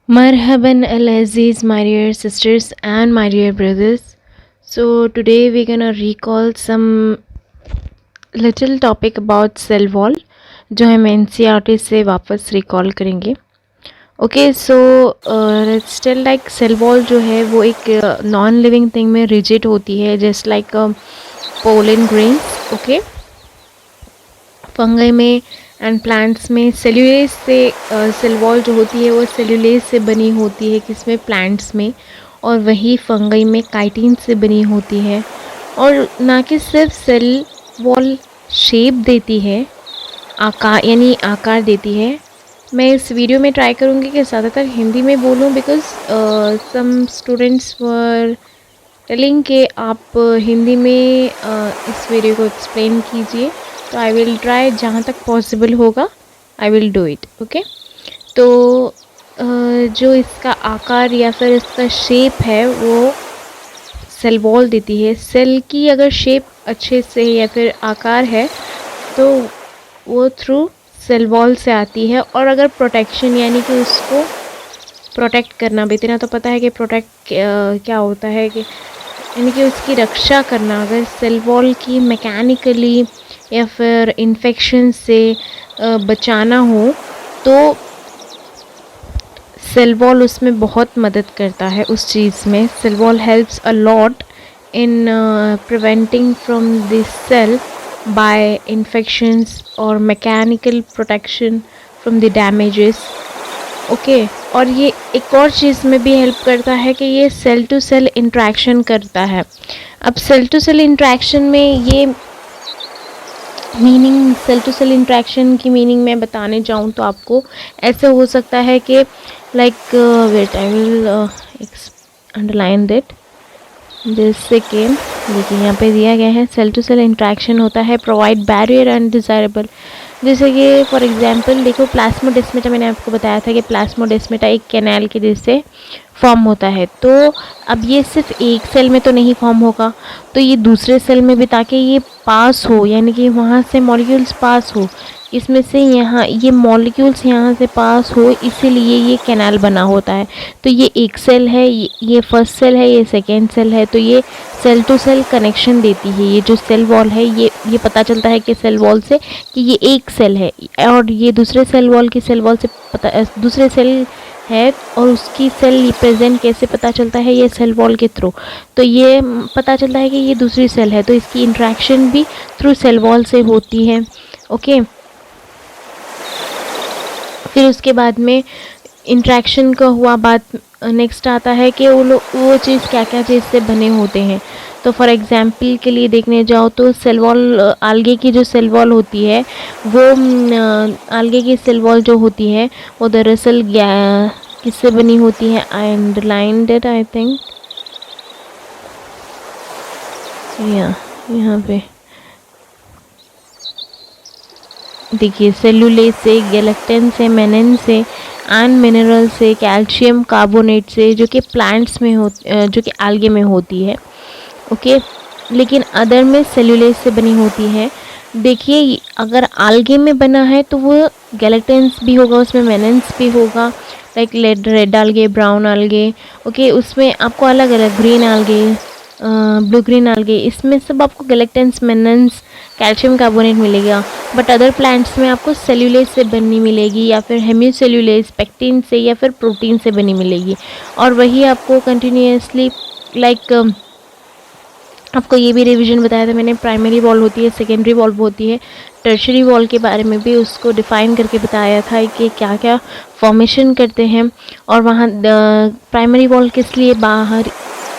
Marhaban al Aziz, my dear sisters and my dear brothers. So, today we're gonna recall some little topic about cell wall जो हम NCERT से वापस recall करेंगे. Okay so let's tell like cell wall जो है वो एक non living thing में रिजिड होती है just like pollen grains. Okay, fungi में एंड प्लांट्स में सेल्यूलेज से सेल वॉल जो होती है वो सेल्यूलेज से बनी होती है किसमें, प्लांट्स में, और वही फंगई में काइटिन से बनी होती है. और ना कि सिर्फ सेल वॉल शेप देती है, आकार यानी आकार देती है. मैं इस वीडियो में ट्राई करूँगी कि ज़्यादातर हिंदी में बोलूँ because some students were telling कि आप हिंदी में इस वीडियो को एक्सप्लेन कीजिए. तो आई विल ट्राई, जहाँ तक पॉसिबल होगा I will do it. Okay, तो जो इसका आकार या फिर इसका शेप है वो सेल वॉल देती है. सेल की अगर शेप अच्छे से या फिर आकार है तो वो थ्रू सेल वॉल से आती है. और अगर प्रोटेक्शन यानी कि उसको प्रोटेक्ट करना, बेतना तो पता है कि प्रोटेक्ट क्या होता है, कि यानी कि उसकी रक्षा करना, अगर सेल वॉल की मैकेनिकली या फिर इन्फेक्शन से बचाना हो तो सेल वॉल उसमें बहुत मदद करता है. उस चीज़ में cell wall helps a lot in preventing from this cell by infections और mechanical protection from the damages. Okay, और ये एक और चीज़ में भी हेल्प करता है कि ये सेल टू सेल इंट्रैक्शन करता है. अब सेल टू सेल इंट्रैक्शन में ये meaning, cell to cell interaction की मीनिंग मैं बताने जाऊँ तो आपको ऐसे हो सकता है कि like wait I will underline that this second. देखिए यहाँ पे दिया गया है सेल टू सेल इंट्रैक्शन होता है प्रोवाइड बैरियर अनडिज़ायरेबल. जैसे कि फॉर एग्जांपल देखो प्लाज्मोडेस्माटा, मैंने आपको बताया था कि प्लाज्मोडेस्माटा एक कैनाल के जैसे फॉर्म होता है. तो अब ये सिर्फ एक सेल में तो नहीं फॉर्म होगा, तो ये दूसरे सेल में भी, ताकि ये पास हो यानी कि वहाँ से मॉलिक्यूल्स पास हो, इसमें से यहाँ ये मॉलिक्यूल्स यहाँ से पास हो, इसीलिए ये कैनाल बना होता है. तो ये एक सेल है, ये फर्स्ट सेल है, ये सेकेंड सेल है. तो ये सेल टू सेल कनेक्शन देती है. ये जो सेल वॉल है ये पता चलता है कि सेल वॉल से कि ये एक सेल है, और ये दूसरे सेल वॉल की सेल वॉल से पता, दूसरे सेल है और उसकी सेल रिप्रेजेंट कैसे पता चलता है, ये सेल वॉल के थ्रू. तो ये पता चलता है कि ये दूसरी सेल है, तो इसकी इंट्रैक्शन भी थ्रू सेल वॉल से होती है. ओके, फिर उसके बाद में इंट्रैक्शन का हुआ बात, नेक्स्ट आता है कि वो चीज़ क्या क्या चीज़ से बने होते हैं. तो फॉर एग्जांपल के लिए देखने जाओ तो सेल वॉल, आल्गे की जो सेल वॉल होती है वो आल्गे की सेल वॉल जो होती है वो दरअसल किससे बनी होती है, आई अंडरलाइंड इट आई थिंक, यहाँ पे देखिए सेलुलेज से, गैलेक्टिन से, मेनिन से एंड मिनरल से, कैल्शियम कार्बोनेट से, जो कि प्लांट्स में जो कि आल्गे में होती है. ओके, लेकिन अदर में सेलुलेज से बनी होती है. देखिए अगर आल्गे में बना है तो वो गैलेक्टिन्स भी होगा, उसमें मेनिन्स भी होगा, लाइक रेड आल्गे, ब्राउन आल्गे. ओके, उसमें आपको अलग अलग ग्रीन आल्गे, ब्लू ग्रीन आल्गे, इसमें सब आपको गैलेक्टिन्स, मेनिन्स, कैल्शियम कार्बोनेट मिलेगा. बट अदर प्लांट्स में आपको सेल्यूलेज से बनी मिलेगी, या फिर हेमियोसेल्यूलेज, पेक्टिन से, या फिर प्रोटीन से बनी मिलेगी. और वही आपको कंटिन्यूसली लाइक आपको ये भी रिवीजन बताया था मैंने, प्राइमरी वॉल होती है, सेकेंडरी वॉल होती है, टर्शरी वॉल के बारे में भी उसको डिफ़ाइन करके बताया था कि क्या क्या फॉर्मेशन करते हैं. और वहाँ प्राइमरी वॉल किस लिए बाहर,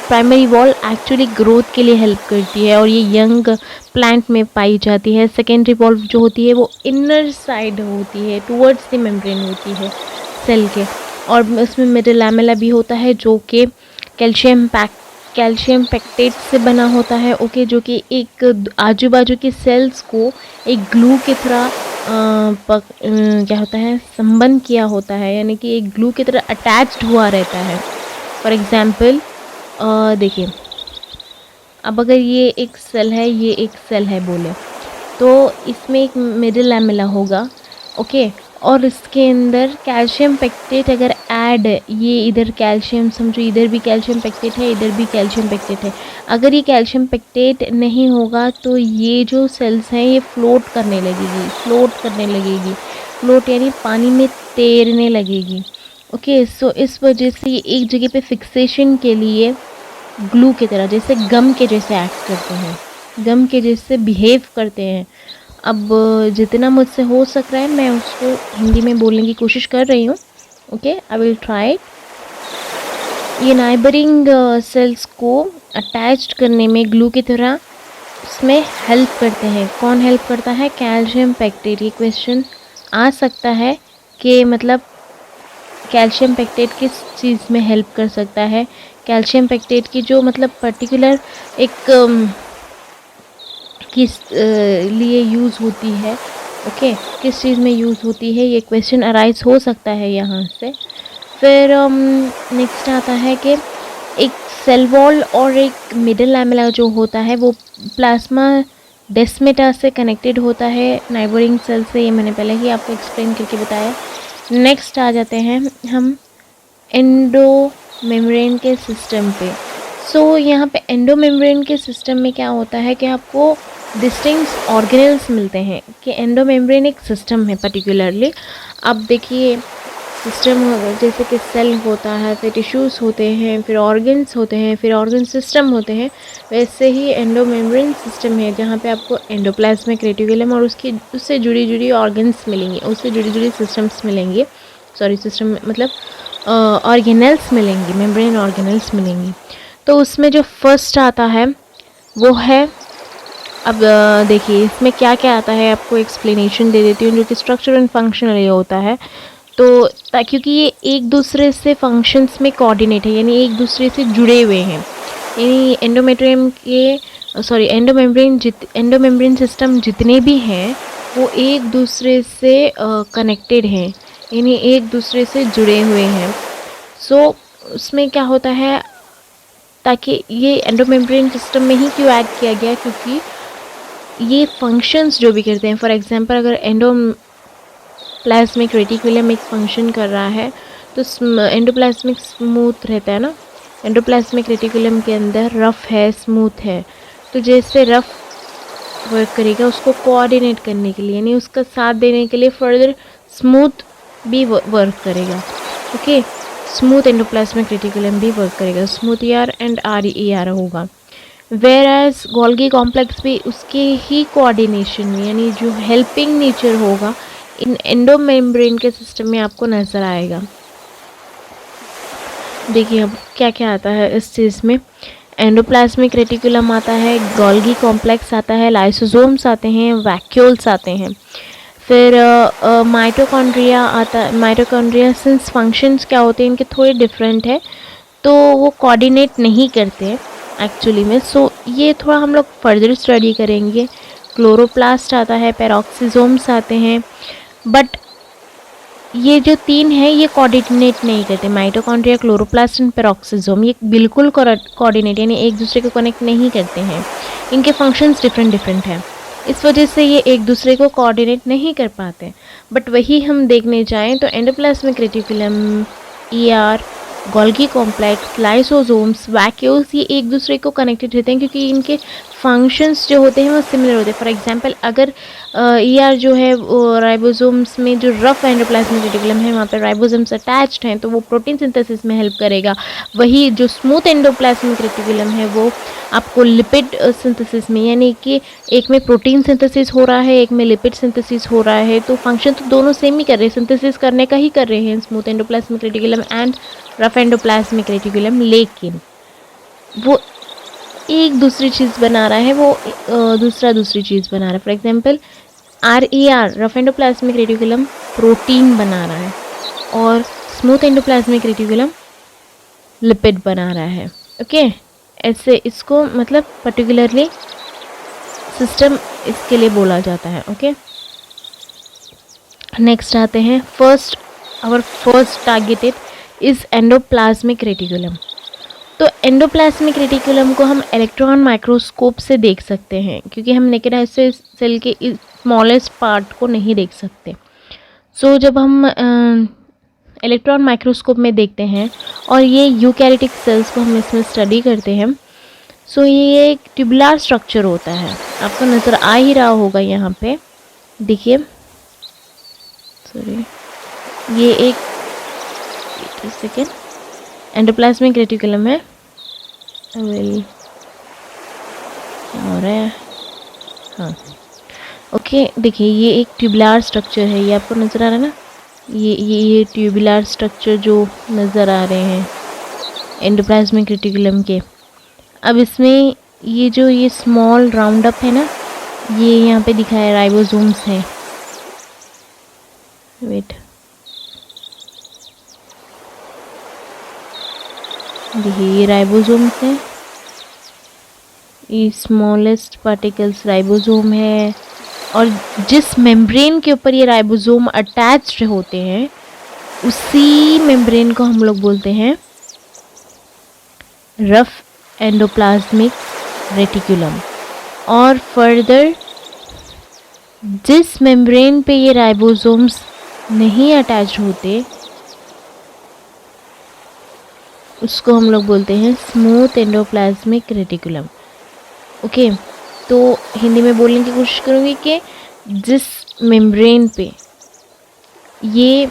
प्राइमरी वॉल एक्चुअली ग्रोथ के लिए हेल्प करती है और ये यंग प्लांट में पाई जाती है. सेकेंडरी वॉल जो होती है वो इनर साइड होती है, टुवर्ड्स द मेम्ब्रेन होती है सेल के, और उसमें मिडल लैमेला भी होता है जो कि कैल्शियम पैक्टेट से बना होता है. ओके, जो कि एक आजू बाजू की सेल्स को एक ग्लू की तरह क्या होता है, संबंध किया होता है, यानी कि एक ग्लू की तरह अटैच्ड हुआ रहता है. फॉर एग्जाम्पल देखिए, अब अगर ये एक सेल है, ये एक सेल है बोले, तो इसमें एक मिडिल लैमेला होगा. ओके, और इसके अंदर कैल्शियम पेक्टेट अगर ऐड है, ये इधर कैल्शियम समझो, इधर भी कैल्शियम पेक्टेट है, इधर भी कैल्शियम पेक्टेट है, अगर ये कैल्शियम पेक्टेट नहीं होगा तो ये जो सेल्स हैं ये फ्लोट करने लगेगी, फ्लोट यानी पानी में तैरने लगेगी। ओके, सो इस वजह से ये एक जगह पे फिक्सेशन के लिए ग्लू की तरह, जैसे गम के जैसे एक्ट करते हैं, गम के जैसे बिहेव करते हैं। अब जितना मुझसे हो सक रहा है मैं उसको हिंदी में बोलने की कोशिश कर रही हूँ। Okay, I will try. ये नाइबरिंग सेल्स को अटैच्ड करने में ग्लू की तरह उसमें हेल्प करते हैं। कौन हेल्प करता है? Calcium pectate. ये क्वेश्चन आ सकता है कि मतलब कैल्शियम पेक्टेट किस चीज़ में हेल्प कर सकता है, कैल्शियम पेक्टेट की जो मतलब पर्टिकुलर एक किस लिए यूज़ होती है। ओके, किस चीज़ में यूज़ होती है, ये क्वेश्चन अराइज हो सकता है यहाँ से। फिर नेक्स्ट आता है कि एक सेल वॉल और एक मिडल लैमेला जो होता है वो प्लाज्मा डेस्मेटा से कनेक्टेड होता है नाइबरिंग सेल से, ये मैंने पहले ही आपको एक्सप्लेन करके बताया। नेक्स्ट आ जाते हैं हम एंडो मेम्ब्रेन के सिस्टम पे। सो यहाँ पे एंडो मेम्ब्रेन के सिस्टम में क्या होता है कि आपको डिस्टिंक्ट ऑर्गेनल्स मिलते हैं कि एंडो मेम्ब्रेन एक सिस्टम है पर्टिकुलरली। अब देखिए सिस्टम जैसे कि सेल होता है, फिर टिश्यूज़ होते हैं, फिर ऑर्गन्स होते हैं, फिर ऑर्गन सिस्टम होते हैं, वैसे ही एंडो मेम्ब्रेन सिस्टम है जहाँ पे आपको एंडोप्लाज्मिक रेटिकुलम और उससे जुड़ी ऑर्गन्स मिलेंगे, उससे जुड़ी सिस्टम्स मिलेंगे, सॉरी सिस्टम मतलब ऑर्गेनल्स मिलेंगी, मेम्ब्रेन ऑर्गेनल्स मिलेंगी। तो उसमें जो फर्स्ट आता है वो है, अब देखिए इसमें क्या क्या आता है आपको एक्सप्लेनेशन दे देती हूँ, जो कि स्ट्रक्चर एंड फंक्शनल होता है। तो क्योंकि ये एक दूसरे से फंक्शंस में कोऑर्डिनेट है, यानी एक दूसरे से जुड़े हुए हैं, यानी एंडोमेम्ब्रेन सिस्टम जितने भी हैं वो एक दूसरे से कनेक्टेड हैं, यानी एक दूसरे से जुड़े हुए हैं। सो उसमें क्या होता है, ताकि ये एंडोमेम्ब्रेन सिस्टम में ही क्यों ऐड किया गया, क्योंकि ये फंक्शंस जो भी करते हैं, फॉर एग्जांपल अगर एंडोप्लाज्मिक रेटिकुलम एक फंक्शन कर रहा है तो एंडोप्लाज्मिक स्मूथ रहता है ना, एंडोप्लाज्मिक रेटिकुलम के अंदर रफ़ है, स्मूथ है, तो जैसे रफ़ वर्क करेगा उसको कोऑर्डिनेट करने के लिए, यानी उसका साथ देने के लिए फर्दर स्मूथ भी वर्क करेगा। ओके, स्मूथ एंडोप्लाज्मिक रेटिकुलम भी वर्क करेगा, स्मूथ ER एंड RER होगा। वेराज गोल्गी कॉम्प्लेक्स भी उसके ही कोऑर्डिनेशन में, यानी जो हेल्पिंग नेचर होगा इन एंडोमेम्ब्रेन के सिस्टम में आपको नज़र आएगा। देखिए अब क्या क्या आता है इस चीज़ में, एंडोप्लाज्मिक रेटिकुलम आता है, गोल्गी कॉम्प्लेक्स आता है, लाइसोसोम्स आते हैं, वैक्यूल्स आते हैं, फिर माइटोकॉन्ड्रिया आता है। माइटोकॉन्ड्रिया सिंस फंक्शंस क्या होते हैं इनके थोड़े डिफरेंट है, तो वो कोऑर्डिनेट नहीं करते एक्चुअली में, सो ये थोड़ा हम लोग फर्दर स्टडी करेंगे। क्लोरोप्लास्ट आता है, पेरोक्सिसोम्स आते हैं, बट ये जो तीन है ये कोऑर्डिनेट नहीं करते, माइटोकॉन्ड्रिया, क्लोरोप्लास्ट एंड पेरोक्सिसोम, ये बिल्कुल कोऑर्डिनेट यानी एक दूसरे को कनेक्ट नहीं करते हैं, इनके फंक्शंस डिफरेंट हैं, इस वजह से ये एक दूसरे को कोऑर्डिनेट नहीं कर पाते। बट वही हम देखने जाएं तो endoplasmic reticulum, ER, Golgi complex, lysosomes, vacuoles, ये एक दूसरे को कनेक्टेड रहते हैं क्योंकि इनके फंक्शंस जो होते हैं वो सिमिलर होते हैं। फॉर एग्जांपल अगर ER जो है वो राइबोसोम्स में जो रफ एंडोप्लाज्मिक रेटिकुलम है वहाँ पर राइबोसोम्स अटैच्ड हैं तो वो प्रोटीन सिंथेसिस में हेल्प करेगा, वही जो स्मूथ एंडोप्लाज्मिक रेटिकुलम है वो आपको लिपिड सिंथेसिस में, यानी कि एक में प्रोटीन सिंथेसिस हो रहा है, एक में लिपिड सिंथेसिस हो रहा है, तो फंक्शन तो दोनों सेम ही कर रहे हैं, सिंथेसिस करने का ही कर रहे हैं smooth endoplasmic reticulum and rough endoplasmic reticulum, लेकिन वो एक दूसरी चीज़ बना रहा है, वो दूसरी चीज़ बना रहा है। For example RER rough endoplasmic reticulum protein बना रहा है और स्मूथ एंडोप्लाज्मिक रेटिकुलम लिपिड बना रहा है। ओके, ऐसे इसको मतलब पर्टिकुलरली सिस्टम इसके लिए बोला जाता है। ओके, नेक्स्ट आते हैं our first targeted is endoplasmic reticulum. तो एंडोप्लाज्मिक रेटिकुलम को हम इलेक्ट्रॉन माइक्रोस्कोप से देख सकते हैं क्योंकि हम नेकेड आई से सेल के स्मॉलेस्ट पार्ट को नहीं देख सकते। सो जब हम इलेक्ट्रॉन माइक्रोस्कोप में देखते हैं और ये यूकैरियोटिक सेल्स को हम इसमें स्टडी करते हैं, सो ये एक ट्यूबुलर स्ट्रक्चर होता है। आपको नज़र आ ही रहा होगा यहाँ पे, देखिए, सॉरी, ये एक सेकेंड एंडोप्लाज्मिक रेटिकुलम है। वेल क्या हो रहा है, हाँ ओके, देखिए ये एक ट्यूबुलर स्ट्रक्चर है, ये आपको नज़र आ रहा है ना, ये ट्यूबुलर स्ट्रक्चर जो नज़र आ रहे हैं एंडोप्लाज्मिक रेटिकुलम के। अब इसमें ये स्मॉल राउंड अप है ना, ये यहाँ पे दिखा है राइबोसोम्स हैं। वेट, देखिए ये राइबोसोम्स हैं, ये स्मॉलेस्ट पार्टिकल्स राइबोसोम है। और जिस मेम्ब्रेन के ऊपर ये राइबोसोम अटैच्ड होते हैं उसी मेम्ब्रेन को हम लोग बोलते हैं रफ एंडोप्लाज्मिक रेटिकुलम। और फर्दर जिस मेम्ब्रेन पे ये राइबोसोम्स नहीं अटैच होते उसको हम लोग बोलते हैं स्मूथ एंडोप्लाज्मिक रेटिकुलम। ओके, तो हिंदी में बोलने की कोशिश करूँगी कि जिस मेम्ब्रेन पे ये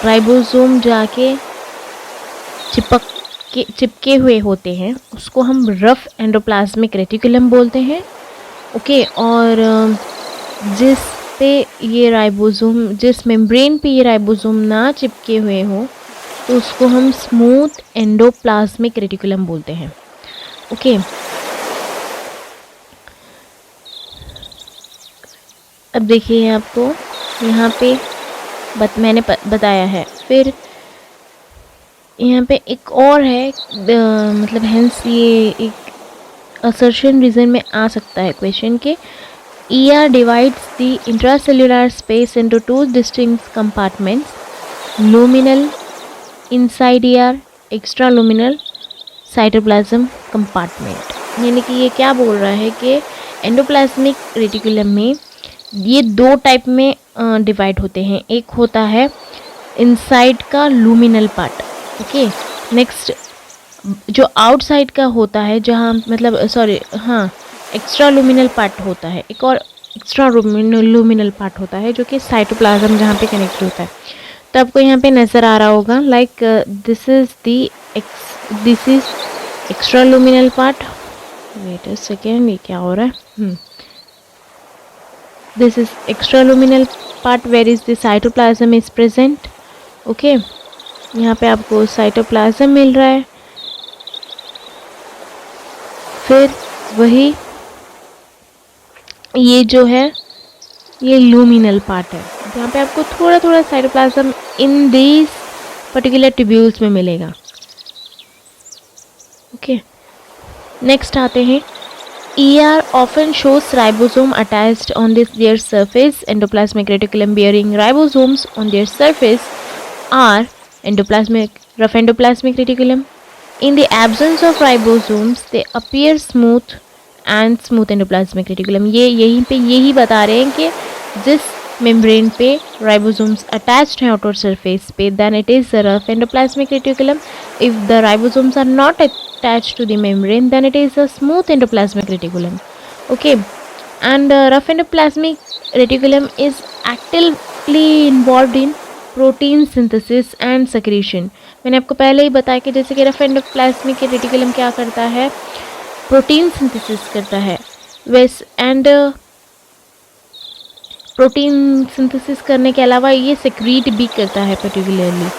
राइबोसोम जाके चिपके हुए होते हैं उसको हम रफ एंडोप्लाज्मिक रेटिकुलम बोलते हैं। ओके, और जिस मेम्ब्रेन पे ये राइबोसोम ना चिपके हुए हो तो उसको हम स्मूथ एंडोप्लाज्मिक रेटिकुलम बोलते हैं। ओके, अब देखिए आपको यहाँ पे मैंने बताया है। फिर यहाँ पे एक और है, मतलब हेंस ये एक असर्शन रीजन में आ सकता है क्वेश्चन के ER divides the intracellular space into two distinct compartments, luminal inside ER, extraluminal cytoplasm compartment। यानी कि ये क्या बोल रहा है कि एंडोप्लाज्मिक रेटिकुलम में ये दो टाइप में डिवाइड होते हैं। एक होता है इनसाइड का लूमिनल पार्ट, ओके, नेक्स्ट जो आउटसाइड का होता है जहाँ मतलब एक्स्ट्रा लूमिनल पार्ट होता है, एक और एक्स्ट्रा लूमिनल पार्ट होता है जो कि साइटोप्लाज्म जहाँ पे कनेक्ट होता है। तो आपको यहाँ पे नज़र आ रहा होगा like this is extra luminal part. Wait a second, ये क्या हो रहा है, this is extra luminal part where is the cytoplasm is present. Okay, यहाँ पे आपको साइटोप्लाज्म मिल रहा है। फिर वही ये जो है ये लूमिनल पार्ट है जहाँ पे आपको थोड़ा थोड़ा cytoplasm in these particular tubules में मिलेगा। ओके, नेक्स्ट आते हैं ER often shows ribosome attached on their surface. Endoplasmic reticulum bearing ribosomes on their surface are rough endoplasmic reticulum. In the absence of ribosomes, they appear smooth and smooth endoplasmic reticulum। ये यहीं पे यही बता रहे हैं कि जिस membrane पे राइबोसोम्स अटैच्ड हैं आउटर सरफेस पे, then it is a rough endoplasmic reticulum. If the ribosomes are not attached to the membrane, then it is a smooth endoplasmic reticulum. Okay, and rough endoplasmic reticulum is actively involved in protein synthesis and secretion. मैंने आपको पहले ही बताया कि जैसे कि rough endoplasmic reticulum क्या करता है, प्रोटीन सिंथेसिस करता है, एंड प्रोटीन सिंथेसिस करने के अलावा ये सेक्रीट भी करता है पर्टिकुलरली।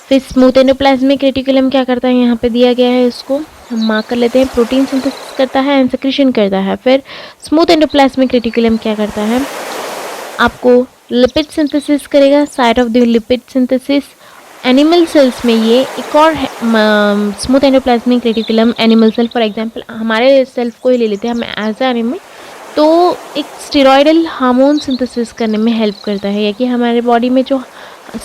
फिर स्मूथ एंडोप्लाज्मिक रेटिकुलम क्या करता है, यहाँ पे दिया गया है, इसको हम मार्क कर लेते हैं, प्रोटीन सिंथेसिस करता है एंड सेक्रीशन करता है। फिर स्मूथ एंडोप्लाज्मिक रेटिकुलम क्या करता है, आपको लिपिड सिंथेसिस करेगा, site of the lipid synthesis. Animal cells में ये एक और smooth endoplasmic reticulum animal cell, for example हमारे सेल्फ को ही ले लेते हैं हम एज ए एनिमल, तो एक स्टेरॉयडल हार्मोन सिंथेसिस करने में हेल्प करता है, या कि हमारे बॉडी में जो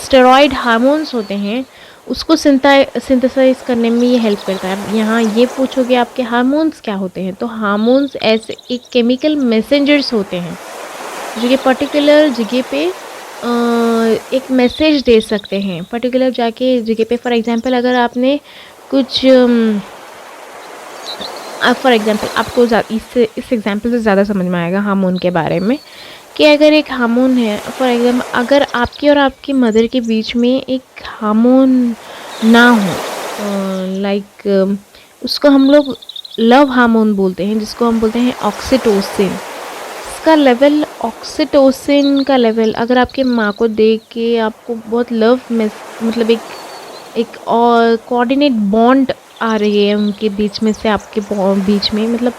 स्टेरॉयड हार्मोन्स होते हैं उसको सिंथेसाइज करने में ये हेल्प करता है। यहाँ ये पूछोगे आपके हार्मोन्स क्या होते हैं, तो हार्मोन्स ऐसे एक केमिकल मैसेंजर्स होते हैं जो कि पर्टिकुलर जगह पे एक मैसेज दे सकते हैं पर्टिकुलर जाके जगह पे। फॉर एग्जांपल अगर आपने कुछ फॉर एग्जांपल आपको इस एग्जांपल से ज़्यादा समझ में आएगा हार्मोन के बारे में, कि अगर एक हार्मोन है, फॉर एग्जांपल अगर आपकी और आपकी मदर के बीच में एक हार्मोन ना हो, लाइक उसको हम लोग लव हार्मोन बोलते हैं, जिसको हम बोलते हैं ऑक्सीटोसिन। इसका लेवल, ऑक्सीटोसिन का लेवल अगर आपके माँ को देख के आपको बहुत लव में, मतलब एक और कोऑर्डिनेट बॉन्ड आ रही है उनके बीच में से आपके बीच में, मतलब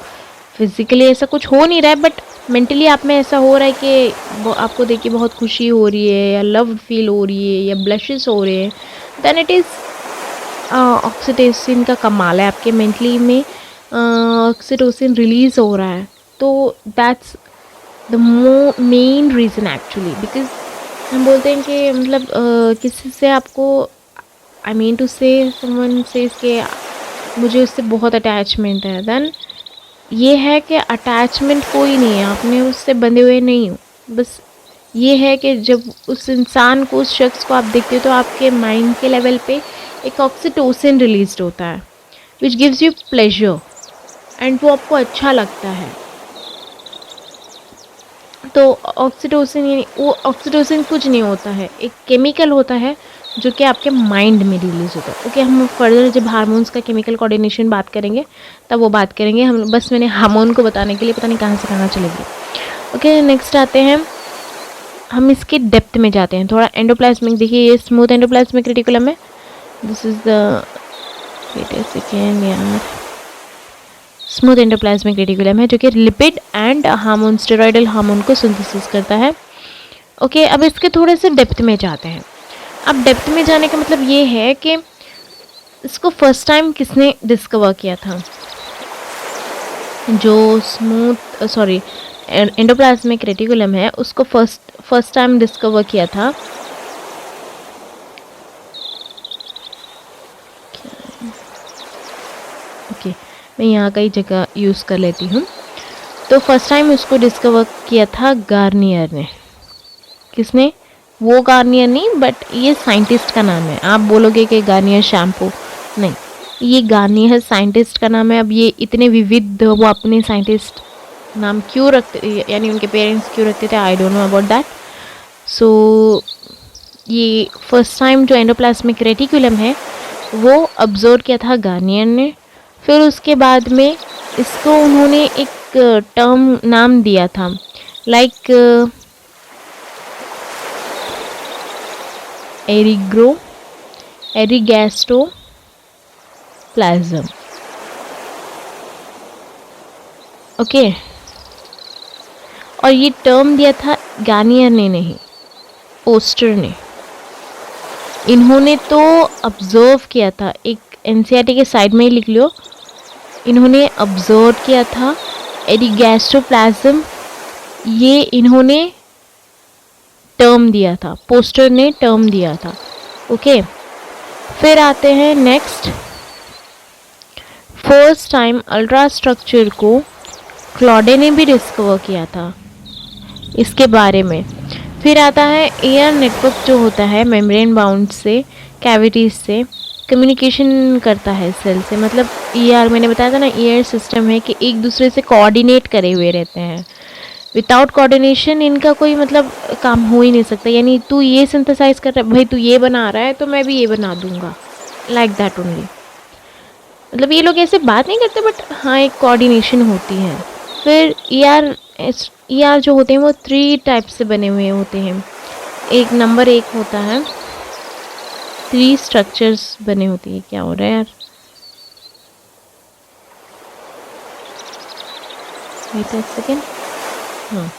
फिजिकली ऐसा कुछ हो नहीं रहा है बट मेंटली आप में ऐसा हो रहा है कि आपको देख के बहुत खुशी हो रही है या लव फील हो रही है या ब्लशेस हो रहे हैं, देन इट इज़ ऑक्सीटोसिन का कमाल है। आपके मेंटली में ऑक्सीटोसिन रिलीज़ हो रहा है, तो that's the main reason actually. Because हम बोलते हैं कि मतलब किसी से आपको, आई मीन टू से समवन सेज के मुझे उससे बहुत अटैचमेंट है, देन ये है कि अटैचमेंट कोई नहीं है, आपने उससे बंधे हुए नहीं हो। बस ये है कि जब उस इंसान को, उस शख्स को आप देखते हो तो आपके माइंड के लेवल पे एक ऑक्सीटोसिन रिलीज होता है which gives you pleasure, and वो आपको अच्छा लगता है। तो ऑक्सीटोसिन, वो ऑक्सीटोसिन कुछ नहीं होता है, एक केमिकल होता है जो कि आपके माइंड में रिलीज होता है। ओके, हम फर्दर जब हार्मोन्स का केमिकल कोऑर्डिनेशन बात करेंगे तब वो बात करेंगे। हम बस मैंने हार्मोन को बताने के लिए पता नहीं कहाँ से कहाँ चले गए। ओके, नेक्स्ट आते हैं, हम इसके डेप्थ में जाते हैं थोड़ा। एंडोप्लाज्मिक, देखिए ये स्मूथ एंडोप्लाज्मिक रेटिकुलम है, this is the, wait a second यार, स्मूथ एंडोप्लाज्मिक रेटिकुलम है जो कि lipid and hormone, steroidal hormone को सिंथेसिस करता है। ओके, अब इसके थोड़े से डेप्थ में जाते हैं। अब डेप्थ में जाने का मतलब ये है कि इसको फर्स्ट टाइम किसने डिस्कवर किया था, जो स्मूथ सॉरी एंडोप्लाज्मिक रेटिकुलम है उसको फर्स्ट टाइम डिस्कवर किया था, ओके मैं यहाँ कई जगह यूज़ कर लेती हूँ। तो फर्स्ट टाइम उसको डिस्कवर किया था गार्नियर ने। किसने? वो गार्नियर नहीं, बट ये साइंटिस्ट का नाम है। आप बोलोगे कि गार्नियर शैम्पू, नहीं, ये गार्नियर साइंटिस्ट का नाम है। अब ये इतने विविध वो अपने साइंटिस्ट नाम क्यों रखते, यानी उनके पेरेंट्स क्यों रखते थे, I don't know about that. So ये फर्स्ट टाइम जो एंडोप्लाज्मिक रेटिकुलम है वो ऑब्जर्व किया था गार्नियर ने। फिर उसके बाद में इसको उन्होंने एक टर्म नाम दिया था, लाइक एरिगैस्ट्रोप्लाज्म। ओके, और ये टर्म दिया था गार्नियर ने नहीं, पोस्टर ने। इन्होंने तो ऑब्जर्व किया था, एक एनसीईआरटी के साइड में ही लिख लो, इन्होंने ऑब्जर्व किया था एरिगैस्ट्रोप्लाज्म, ये इन्होंने टर्म दिया था, पोस्टर ने टर्म दिया था। ओके, फिर आते हैं next, first time ultra structure को क्लॉडे ने भी डिस्कवर किया था इसके बारे में। फिर आता है एयर नेटवर्क जो होता है मेम्ब्रेन बाउंड से, कैविटीज से कम्युनिकेशन करता है सेल से, मतलब ईआर मैंने बताया था ना, ईआर सिस्टम है कि एक दूसरे से कोऑर्डिनेट करे हुए रहते हैं। विदाउट कोऑर्डिनेशन इनका कोई मतलब काम हो ही नहीं सकता। यानी तू ये सिंथेसाइज कर रहा है भाई, तू ये बना रहा है तो मैं भी ये बना दूंगा, लाइक दैट ओनली। मतलब ये लोग ऐसे बात नहीं करते बट हाँ एक कोऑर्डिनेशन होती है। फिर ईआर जो होते हैं वो 3 टाइप से बने हुए होते हैं। एक नंबर 1 होता है, 3 स्ट्रक्चर्स बने होती है। क्या हो रहा है यार, वेट अ सेकेंड। हाँ,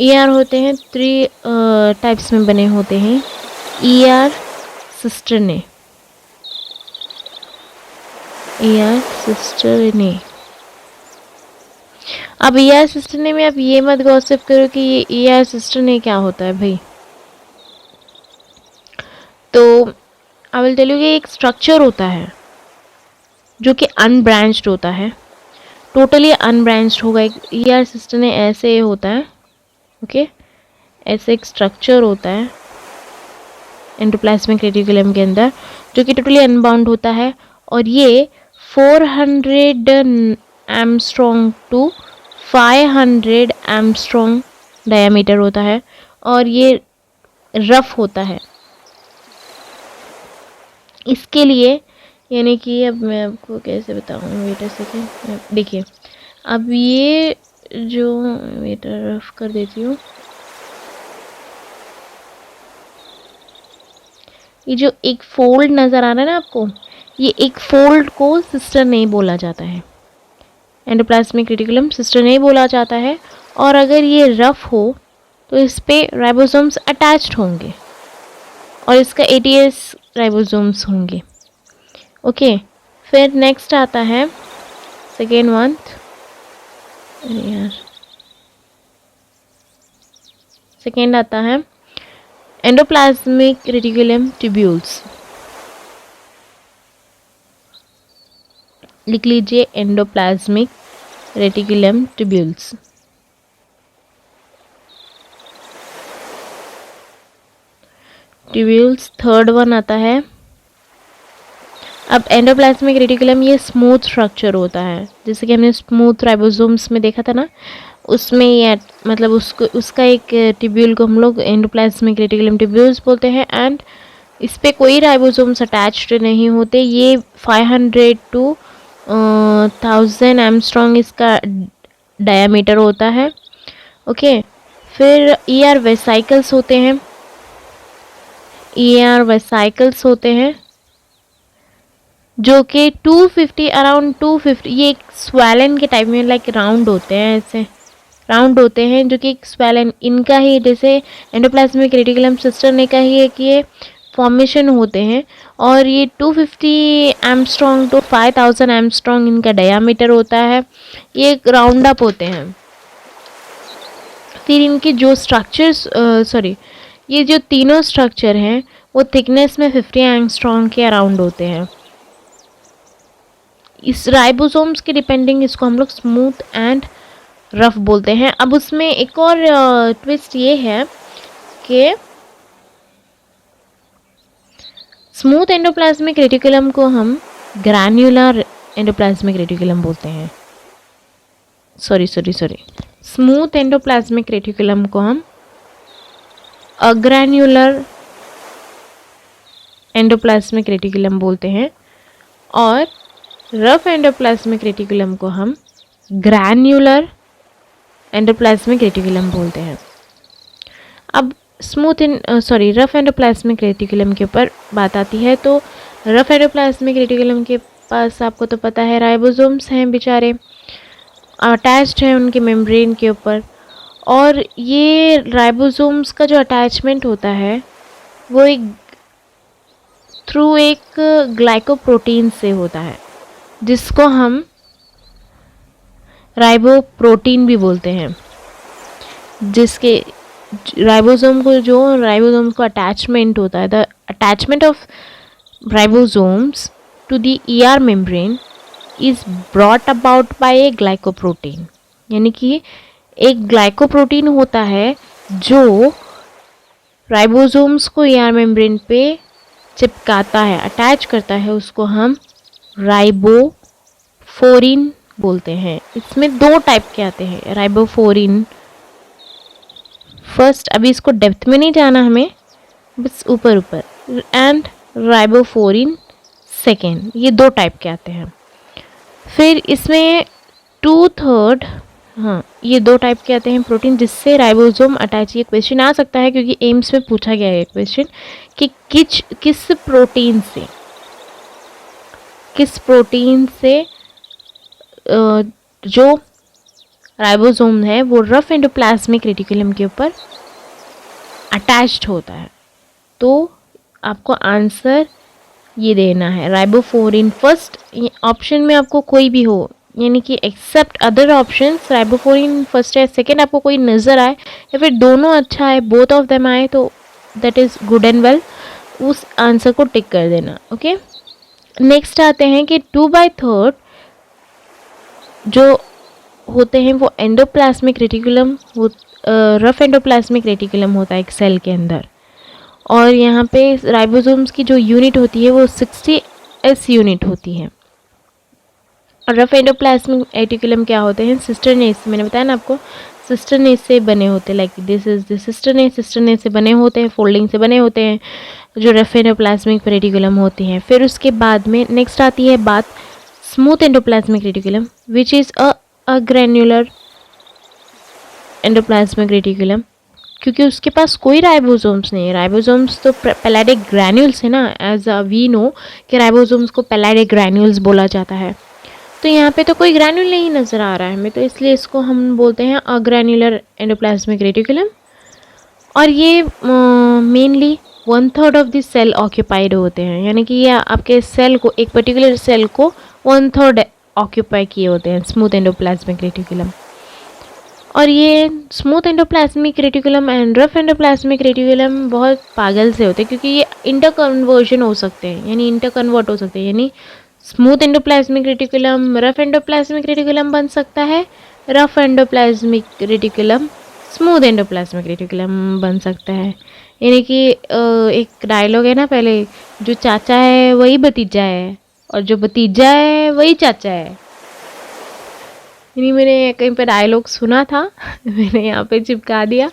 ईआर होते हैं 3 टाइप्स में बने होते हैं। ईआर सिस्टर ने, ईआर सिस्टर ने। अब ईआर सिस्टर ने में आप ये मत गॉसिप करो कि ये ईआर सिस्टर ने क्या होता है भाई। तो आई विल टेल यू कि एक स्ट्रक्चर होता है जो कि अनब्रांच्ड होता है, टोटली अनब्रांच्ड होगा। एक ईआर सिस्टर ने ऐसे होता है, ओके ऐसे एक स्ट्रक्चर होता है एंडोप्लाज्मिक रेटिकुलम के अंदर, जो कि टोटली अनबाउंड होता है, और ये 400 एमस्ट्रॉन्ग टू 500 एमस्ट्रॉन्ग डायामीटर होता है, और ये रफ होता है। इसके लिए यानी कि अब मैं आपको कैसे बताऊँ, वेट अ सेकेंड, देखिए अब ये जो, वेट रफ कर देती हूँ, ये जो एक फोल्ड नज़र आ रहा है ना आपको, ये एक फोल्ड को सिस्टर नहीं बोला जाता है, एंडोप्लाज्मिक रेटिकुलम सिस्टर नहीं बोला जाता है। और अगर ये रफ हो तो इस पे राइबोसोम्स अटैच्ड होंगे और इसका ATS राइबोसोम्स होंगे। ओके, फिर नेक्स्ट आता है सेकेंड वन, अरे यार, सेकेंड आता है एंडोप्लाज्मिक रेटिकुलम ट्यूब्यूल्स। लिख लीजिए endoplasmic reticulum tubules. Tubules third one आता है। अब एंडोप्लाज्मिक रेटिकुलम ये स्मूथ स्ट्रक्चर होता है, जैसे कि हमने स्मूथ राइबोसोम्स में देखा था ना, उसमें ये मतलब उसका एक ट्यूब्यूल को हम लोग एंडोप्लाज्मिक रेटिकुलम ट्यूब्यूल्स बोलते हैं। एंड इस पे कोई राइबोसोम्स अटैच्ड नहीं होते। ये 500 to 1000 एमस्ट्रॉन्ग इसका डायामीटर होता है। ओके, फिर ER वेसाइकल्स होते हैं, ER वेसाइकल्स होते हैं जो कि 250 अराउंड 250, ये एक स्वेलन के टाइप में लाइक राउंड होते हैं, ऐसे राउंड होते हैं, जो कि एक स्वेलन इनका ही, जैसे एंडोप्लाज्मिक रेटिकुलम सिस्टर ने का ही एक ये फॉर्मेशन होते हैं। और ये 250 एमस्ट्रॉन्ग टू 5000 एमस्ट्रॉन्ग इनका डायामीटर होता है। ये एक राउंड अप होते हैं। फिर इनके जो स्ट्रक्चर्स ये जो तीनों स्ट्रक्चर हैं वो थिकनेस में 50 एंगस्ट्रॉन्ग के अराउंड होते हैं। इस राइबोसोम्स के डिपेंडिंग इसको हम लोग स्मूथ एंड रफ बोलते हैं। अब उसमें एक और ट्विस्ट ये है कि स्मूथ एंडोप्लाज्मिक रेटिकुलम को हम ग्रैन्युलर एंडोप्लाज्मिक रेटिकुलम बोलते हैं। सॉरी, स्मूथ एंडोप्लाज्मिक रेटिकुलम को हम अग्रैन्युलर एंडोप्लाज्मिक रेटिकुलम बोलते हैं, और रफ एंडोप्लाज्मिक रेटिकुलम को हम ग्रैन्युलर एंडोप्लाज्मिक रेटिकुलम बोलते हैं। अब रफ एंडोप्लाज्मिक रेटिकुलम के ऊपर बात आती है, तो रफ एंडोप्लाज्मिक रेटिकुलम के पास आपको तो पता है राइबोसोम्स हैं, बेचारे अटैच्ड हैं उनके मेम्ब्रेन के ऊपर। और ये राइबोसोम्स का जो अटैचमेंट होता है वो थ्रू एक ग्लाइकोप्रोटीन से होता है, जिसको हम राइबोप्रोटीन भी बोलते हैं। जिसके राइबोसोम को अटैचमेंट होता है, the attachment of ribosomes to the ER membrane is brought about by a glycoprotein. यानी कि एक ग्लाइकोप्रोटीन होता है जो राइबोसोम्स को ER मेम्ब्रेन पे चिपकाता है, अटैच करता है, उसको हम राइबोफोरिन बोलते हैं। इसमें दो टाइप के आते हैं राइबोफोरिन। फर्स्ट, अभी इसको डेप्थ में नहीं जाना हमें, बस ऊपर, एंड राइबोफोरिन सेकेंड, ये दो टाइप के आते हैं। फिर इसमें 2/3, ये दो टाइप के आते हैं प्रोटीन जिससे राइबोसोम अटैच। ये क्वेश्चन आ सकता है क्योंकि एम्स में पूछा गया है क्वेश्चन कि किस प्रोटीन से जो राइबोसोम है वो रफ एंडोप्लाज्मिक रेटिकुलम के ऊपर अटैच्ड होता है। तो आपको आंसर ये देना है राइबोफोरिन। फर्स्ट ऑप्शन में आपको कोई भी हो, यानी कि except other options, ribophorin first है, सेकंड आपको कोई नज़र आए या फिर दोनों अच्छा है, बोथ ऑफ देम आए, तो that is good and well, उस आंसर को टिक कर देना। ओके, नेक्स्ट आते हैं कि 2/3 जो होते हैं वो endoplasmic reticulum rough endoplasmic reticulum होता है एक सेल के अंदर। और यहाँ पे राइबोसोम्स की जो यूनिट होती है वो 60S यूनिट होती है। और रफ एंडोप्लाज्मिक रेटिकुलम क्या होते हैं, सिस्टरनेस, मैंने बताया ना आपको, सिस्टरनेस से बने होते हैं, लाइक दिस इज द सिस्टरनेस से बने होते हैं, फोल्डिंग से बने होते हैं जो रफ एंडोप्लाज्मिक रेटिकुलम होती हैं। फिर उसके बाद में नेक्स्ट आती है बात smooth endoplasmic reticulum which is a granular endoplasmic reticulum, क्योंकि उसके पास कोई राइबोसोम्स नहीं है। राइबोसोम्स तो पैलाडिक ग्रैन्यूल्स है ना, एज वी नो कि राइबोसोम्स को पैलाडिक ग्रैन्यूल्स बोला जाता है। तो यहाँ पे तो कोई ग्रैन्यूल नहीं नज़र आ रहा है हमें, तो इसलिए इसको हम बोलते हैं अग्रैन्युलर एंडोप्लाज्मिक रेटिकुलम। और ये mainly 1/3 of the cell occupied होते हैं, यानी कि ये आपके सेल को, एक पर्टिकुलर सेल को 1/3 ऑक्यूपाई किए होते हैं स्मूथ एंडोप्लाज्मिक रेटिकुलम। और ये smooth endoplasmic reticulum and rough endoplasmic reticulum बहुत पागल से होते हैं, क्योंकि ये इंटर कन्वर्जन हो सकते हैं, यानी इंटर कन्वर्ट हो सकते हैं, यानी smooth endoplasmic reticulum rough endoplasmic reticulum बन सकता है, rough endoplasmic reticulum smooth endoplasmic reticulum बन सकता है। यानी कि एक डायलॉग है ना पहले, जो चाचा है वही भतीजा है और जो भतीजा है वही चाचा है। यानी मैंने कहीं पर डायलॉग सुना था मैंने यहाँ पे चिपका दिया।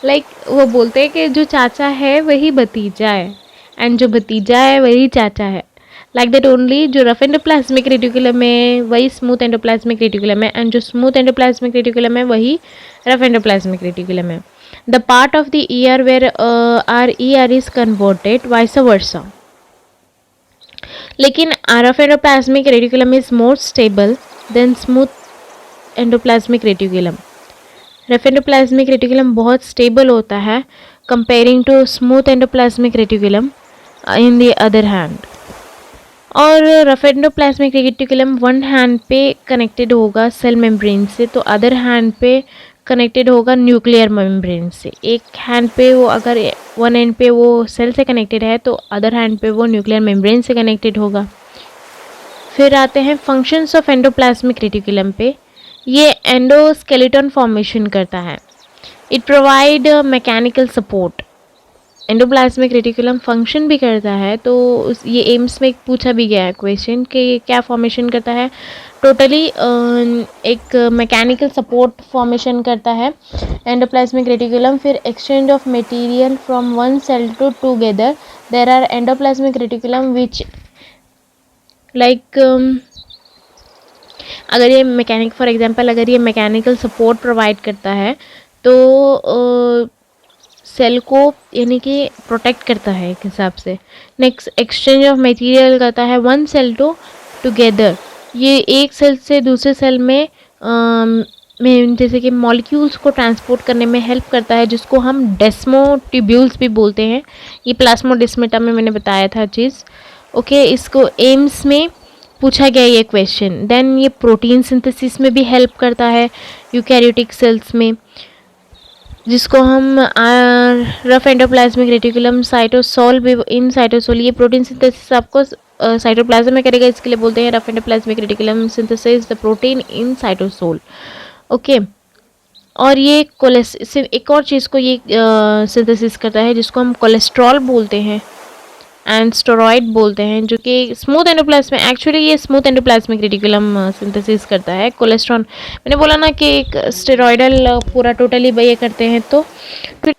लाइक वो बोलते हैं कि जो चाचा है वही भतीजा है एंड जो भतीजा है वही चाचा है। लाइक दैट ओनली, जो रफ एंडोप्लाज्मिक रेटिकुलम है वही स्मूथ एंडोप्लाज्मिक रेटिकुलम है एंड जो स्मूथ एंडोप्लाज्मिक रेटिकुलम है वही रफ एंडोप्लाज्मिक रेटिकुलम है। The part of the ER where R ER is converted vice versa. लेकिन rough endoplasmic reticulum is more stable than smooth endoplasmic reticulum. Rough endoplasmic reticulum बहुत stable होता है comparing to smooth endoplasmic reticulum in the other hand. और rough endoplasmic reticulum one hand पे connected होगा cell membrane से, तो other hand पे connected होगा न्यूक्लियर मेम्ब्रेन से। एक हैंड पे वो, अगर वन एंड पे वो सेल से कनेक्टेड है तो अदर हैंड पे वो न्यूक्लियर मेम्ब्रेन से कनेक्टेड होगा। फिर आते हैं फंक्शंस ऑफ एंडोप्लाज्मिक रेटिकुलम पे। ये एंडोस्केलेटन फॉर्मेशन करता है। It provide mechanical support. Endoplasmic reticulum function भी करता है, तो ये एम्स में पूछा भी गया है क्वेश्चन कि ये क्या फॉर्मेशन करता है। टोटली एक मैकेनिकल सपोर्ट फॉर्मेशन करता है एंडोप्लाज्मिक रेटिकुलम। फिर exchange of material from one cell to together. There are endoplasmic reticulum which like अगर ये मैकेनिक, फॉर एग्जांपल अगर ये मैकेनिकल सपोर्ट प्रोवाइड करता है तो सेल को यानी कि प्रोटेक्ट करता है एक हिसाब से। नेक्स्ट एक्सचेंज ऑफ मटेरियल करता है वन सेल टू टुगेदर। ये एक सेल से दूसरे सेल में जैसे कि मॉलिक्यूल्स को ट्रांसपोर्ट करने में हेल्प करता है, जिसको हम डेस्मोटिब्यूल्स भी बोलते हैं। ये प्लाज्मोडेस्माटा में मैंने बताया था चीज़। ओके, इसको एम्स में पूछा गया ये क्वेश्चन। देन ये प्रोटीन सिंथेसिस में भी हेल्प करता है यूकैरियोटिक सेल्स में, जिसको हम रफ एंडोप्लाज्मिक रेटिकुलम साइटोसोल भी, इन साइटोसोल ये प्रोटीन सिंथेसिस आपको साइटोप्लाज्म में करेगा, इसके लिए बोलते हैं rough endoplasmic reticulum synthesis the protein in cytosol. Okay, और ये एक और चीज़ को ये सिंथेसिस करता है जिसको हम कोलेस्ट्रॉल बोलते हैं एंड स्टेरॉइड बोलते हैं, जो कि स्मूथ एंडोप्लाज्मिक, एक्चुअली ये स्मूथ एंडोप्लाज्मिक रेटिकुलम सिंथेसिस करता है। कोलेस्ट्रॉल मैंने बोला ना कि एक स्टेरॉइडल पूरा टोटली ये करते हैं। तो फिर